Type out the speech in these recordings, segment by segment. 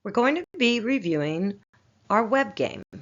We're going to be reviewing our web game. We're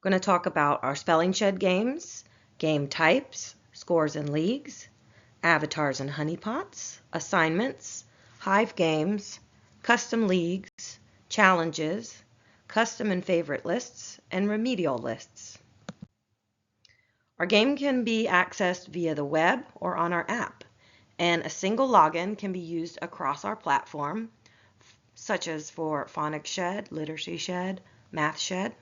going to talk about our spelling shed games, game types, scores and leagues, avatars and honeypots, assignments, Hive games, custom leagues, challenges, custom and favorite lists, and remedial lists. Our game can be accessed via the web or on our app, and a single login can be used across our platform, such as for Phonics Shed, Literacy Shed, Math Shed.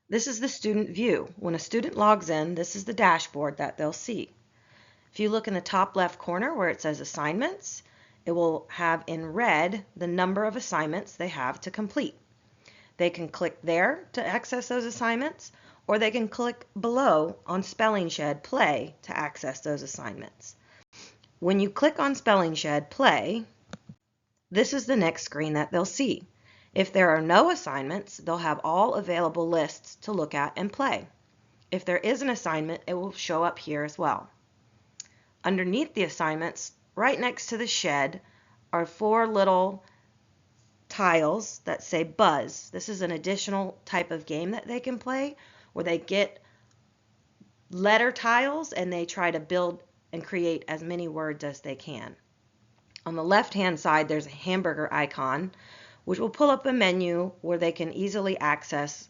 This is the student view. When a student logs in, this is the dashboard that they'll see. If you look in the top left corner where it says assignments, it will have in red the number of assignments they have to complete. They can click there to access those assignments, or they can click below on Spelling Shed Play to access those assignments. When you click on Spelling Shed Play, this is the next screen that they'll see. If there are no assignments, they'll have all available lists to look at and play. If there is an assignment, it will show up here as well. Underneath the assignments, right next to the shed, are 4 little tiles that say Buzz. This is an additional type of game that they can play where they get letter tiles and they try to build and create as many words as they can. On the left-hand side, there's a hamburger icon, which will pull up a menu where they can easily access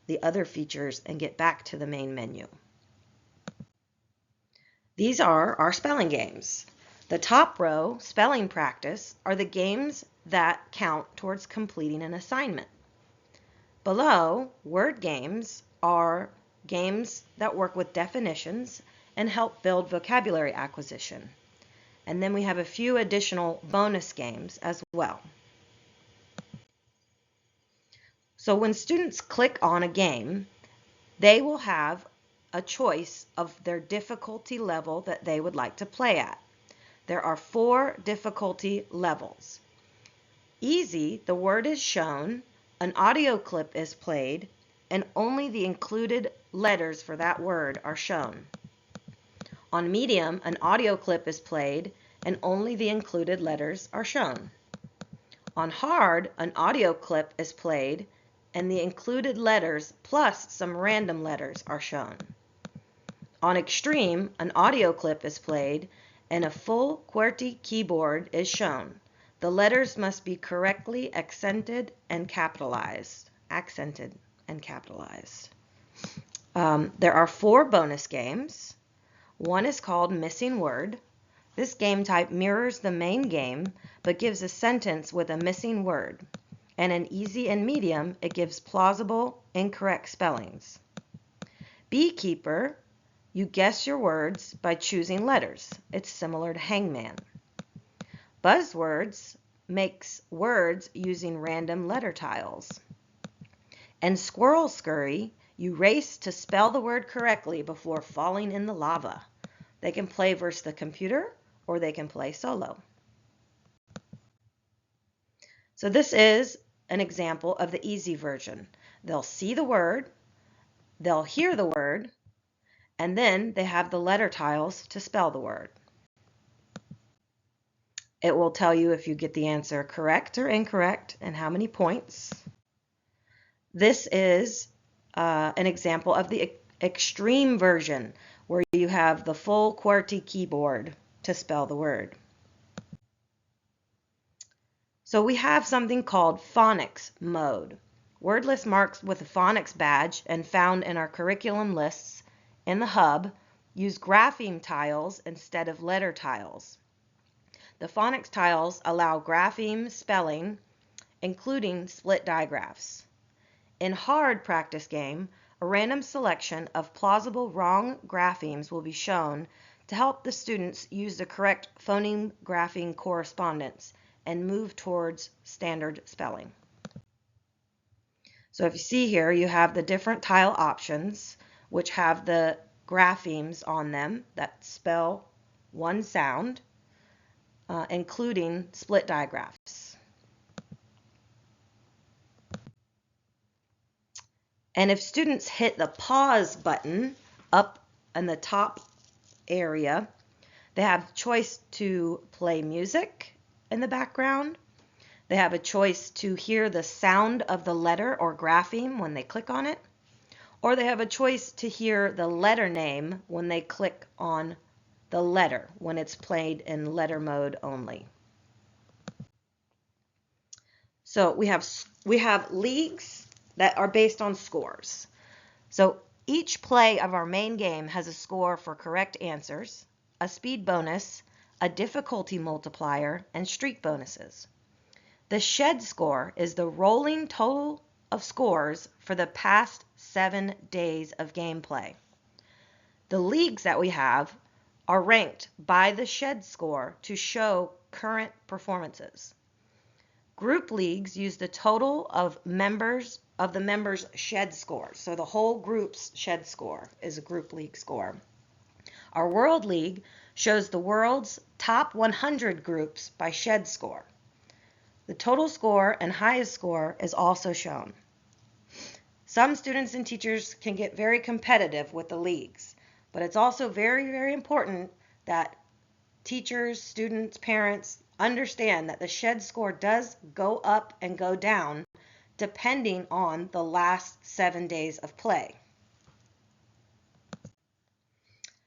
the other features and get back to the main menu. These are our spelling games. The top row, spelling practice, are the games that count towards completing an assignment. Below, word games are games that work with definitions and help build vocabulary acquisition. And then we have a few additional bonus games as well. So when students click on a game, they will have a choice of their difficulty level that they would like to play at. There are 4 difficulty levels. Easy, the word is shown, an audio clip is played, and only the included letters for that word are shown. On medium, an audio clip is played and only the included letters are shown. On hard, an audio clip is played and the included letters plus some random letters are shown. On extreme, an audio clip is played and a full QWERTY keyboard is shown. The letters must be correctly accented and capitalized. There are 4 bonus games. One is called Missing Word. This game type mirrors the main game, but gives a sentence with a missing word. And in easy and medium, it gives plausible, incorrect spellings. Beekeeper, you guess your words by choosing letters. It's similar to Hangman. Buzzwords makes words using random letter tiles. And Squirrel Scurry, you race to spell the word correctly before falling in the lava. They can play versus the computer or they can play solo. So this is an example of the easy version. They'll see the word, they'll hear the word, and then they have the letter tiles to spell the word. It will tell you if you get the answer correct or incorrect and how many points. This is an example of the extreme version where you have the full QWERTY keyboard to spell the word. So we have something called phonics mode. Word list marks with a phonics badge and found in our curriculum lists in the hub use grapheme tiles instead of letter tiles. The phonics tiles allow grapheme spelling, including split digraphs. In hard practice game, a random selection of plausible wrong graphemes will be shown to help the students use the correct phoneme grapheme correspondence and move towards standard spelling. So if you see here, you have the different tile options, which have the graphemes on them that spell one sound, including split digraphs. And if students hit the pause button up in the top area, they have choice to play music in the background. They have a choice to hear the sound of the letter or grapheme when they click on it, or they have a choice to hear the letter name when they click on the letter, when it's played in letter mode only. So we have leagues that are based on scores. So each play of our main game has a score for correct answers, a speed bonus, a difficulty multiplier, and streak bonuses. The shed score is the rolling total of scores for the past 7 days of gameplay. The leagues that we have are ranked by the shed score to show current performances. Group leagues use the total of the members' shed score. So the whole group's shed score is a group league score. Our World League shows the world's top 100 groups by shed score. The total score and highest score is also shown. Some students and teachers can get very competitive with the leagues, but it's also very, very important that teachers, students, parents understand that the shed score does go up and go down depending on the last 7 days of play.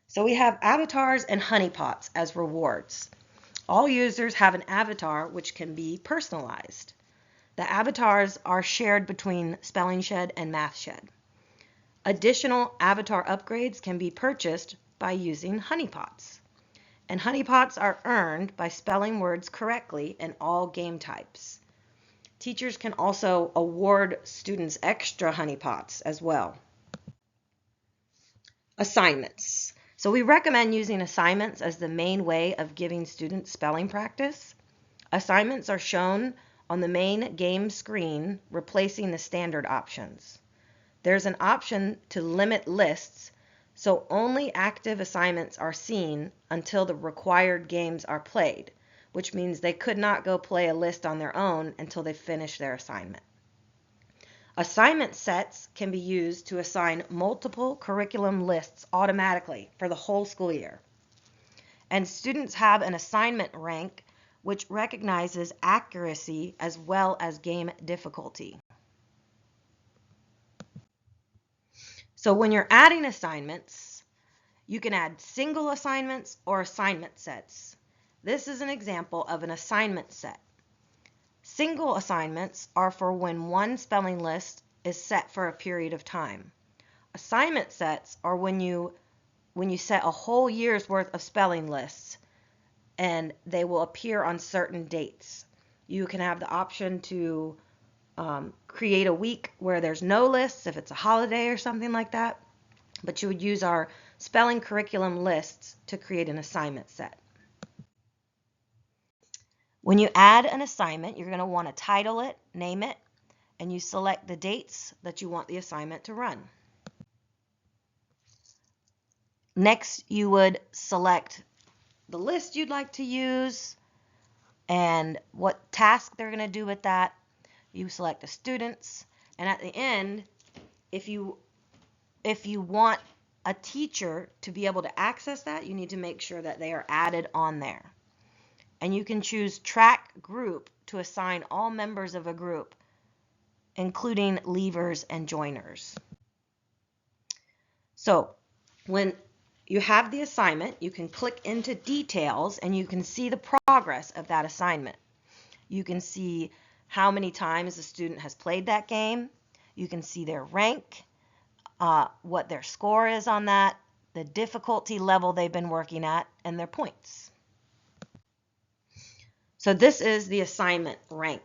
So we have avatars and honeypots as rewards. All users have an avatar which can be personalized. The avatars are shared between Spelling Shed and Math Shed. Additional avatar upgrades can be purchased by using honeypots. And honeypots are earned by spelling words correctly in all game types. Teachers can also award students extra honeypots as well. Assignments. So we recommend using assignments as the main way of giving students spelling practice. Assignments are shown on the main game screen, replacing the standard options. There's an option to limit lists, so only active assignments are seen until the required games are played, which means they could not go play a list on their own until they finish their assignment. Assignment sets can be used to assign multiple curriculum lists automatically for the whole school year. And students have an assignment rank which recognizes accuracy as well as game difficulty. So when you're adding assignments, you can add single assignments or assignment sets. This is an example of an assignment set. Single assignments are for when one spelling list is set for a period of time. Assignment sets are when you set a whole year's worth of spelling lists, and they will appear on certain dates. You can have the option to create a week where there's no lists if it's a holiday or something like that, but you would use our spelling curriculum lists to create an assignment set. When you add an assignment, you're going to want to title it, name it, and you select the dates that you want the assignment to run. Next, you would select the list you'd like to use and what task they're going to do with that. You select the students, and at the end, if you want a teacher to be able to access that, you need to make sure that they are added on there. And you can choose track group to assign all members of a group, including leavers and joiners. So when you have the assignment, you can click into details and you can see the progress of that assignment. You can see how many times the student has played that game. You can see their rank, what their score is on that, the difficulty level they've been working at, and their points. So this is the assignment rank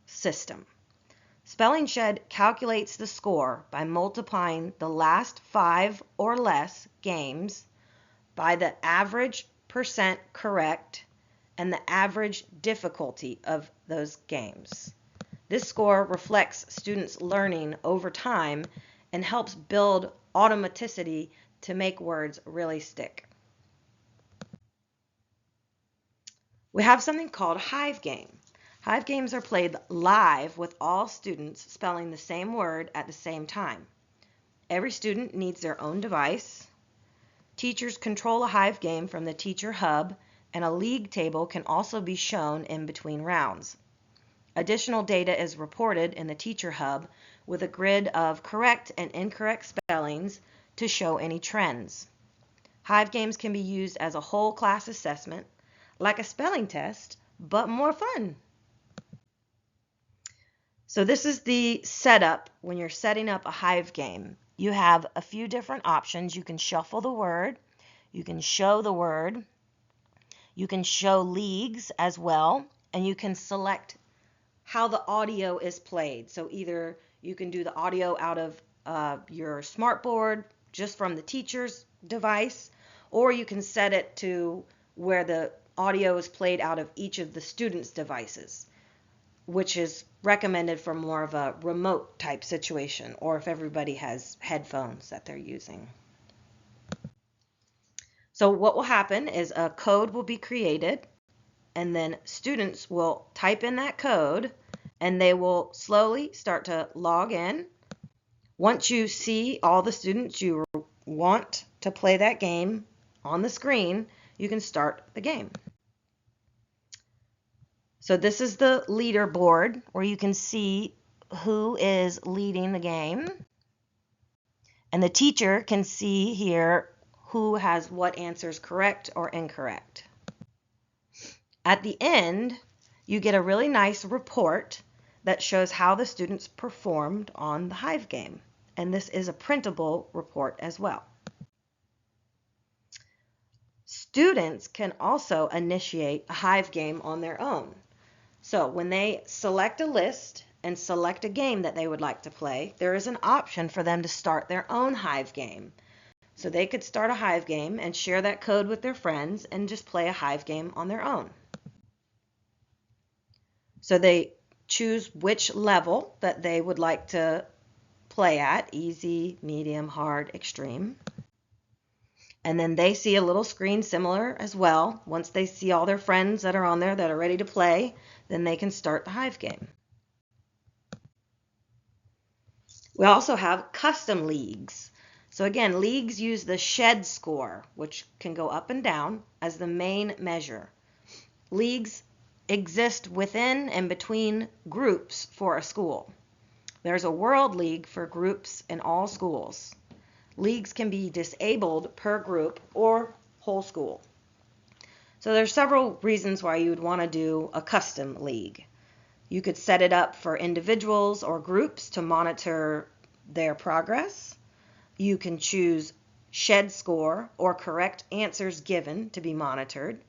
system. Spelling Shed calculates the score by multiplying the last 5 or less games by the average percent correct and the average difficulty of those games. This score reflects students' learning over time and helps build automaticity to make words really stick. We have something called Hive game. Hive games are played live with all students spelling the same word at the same time. Every student needs their own device. Teachers control a Hive game from the teacher hub, and a league table can also be shown in between rounds. Additional data is reported in the Teacher Hub with a grid of correct and incorrect spellings to show any trends. Hive games can be used as a whole class assessment, like a spelling test, but more fun. So this is the setup when you're setting up a Hive game. You have a few different options. You can shuffle the word, you can show the word, you can show leagues as well, and you can select how the audio is played. So either you can do the audio out of your smartboard, just from the teacher's device, or you can set it to where the audio is played out of each of the students' devices, which is recommended for more of a remote type situation, or if everybody has headphones that they're using. So what will happen is a code will be created, and then students will type in that code, and they will slowly start to log in. Once you see all the students you want to play that game on the screen, you can start the game. So this is the leaderboard where you can see who is leading the game. And the teacher can see here who has what answers correct or incorrect. At the end, you get a really nice report that shows how the students performed on the Hive game. And this is a printable report as well. Students can also initiate a Hive game on their own. So when they select a list and select a game that they would like to play, there is an option for them to start their own Hive game. So they could start a Hive game and share that code with their friends and just play a Hive game on their own. So they choose which level that they would like to play at, easy, medium, hard, extreme. And then they see a little screen similar as well. Once they see all their friends that are on there that are ready to play, then they can start the Hive game. We also have custom leagues. So again, leagues use the shed score, which can go up and down, as the main measure. Leagues exist within and between groups for a school. There's a world league for groups in all schools. Leagues can be disabled per group or whole school. So there's several reasons why you would want to do a custom league. You could set it up for individuals or groups to monitor their progress. You can choose shed score or correct answers given to be monitored.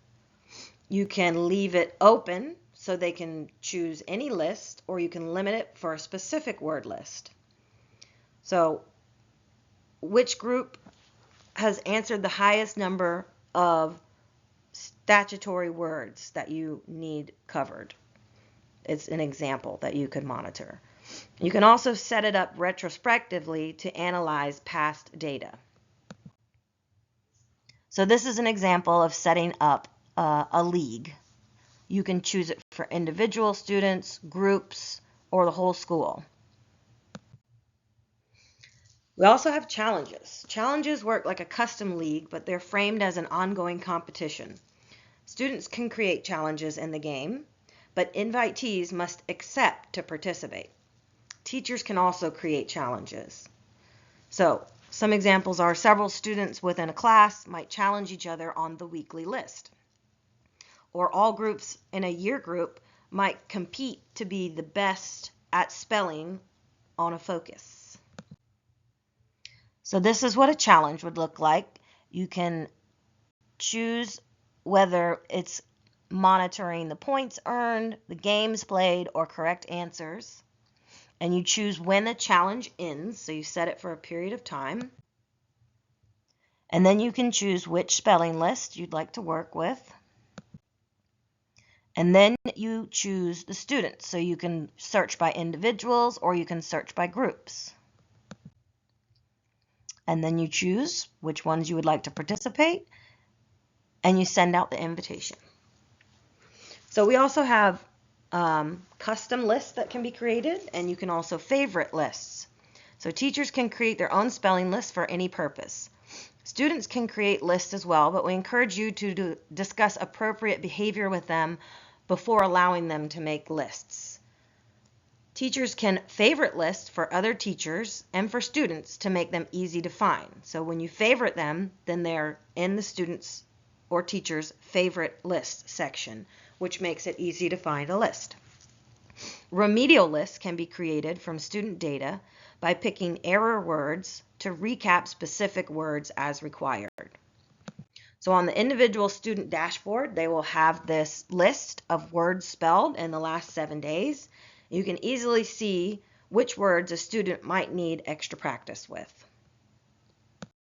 You can leave it open so they can choose any list, or you can limit it for a specific word list. So which group has answered the highest number of statutory words that you need covered? It's an example that you could monitor. You can also set it up retrospectively to analyze past data. So this is an example of setting up a league. You can choose it for individual students, groups, or the whole school. We also have challenges. Challenges work like a custom league, but they're framed as an ongoing competition. Students can create challenges in the game, but invitees must accept to participate. Teachers can also create challenges. So some examples are several students within a class might challenge each other on the weekly list. Or all groups in a year group might compete to be the best at spelling on a focus. So this is what a challenge would look like. You can choose whether it's monitoring the points earned, the games played, or correct answers. And you choose when the challenge ends, so you set it for a period of time. And then you can choose which spelling list you'd like to work with. And then you choose the students, so you can search by individuals or you can search by groups. And then you choose which ones you would like to participate, and you send out the invitation. So we also have custom lists that can be created, and you can also favorite lists. So teachers can create their own spelling lists for any purpose. Students can create lists as well, but we encourage you to discuss appropriate behavior with them before allowing them to make lists. Teachers can favorite lists for other teachers and for students to make them easy to find. So when you favorite them, then they're in the students' or teachers' favorite list section, which makes it easy to find a list. Remedial lists can be created from student data by picking error words to recap specific words as required. So on the individual student dashboard, they will have this list of words spelled in the last 7 days. You can easily see which words a student might need extra practice with.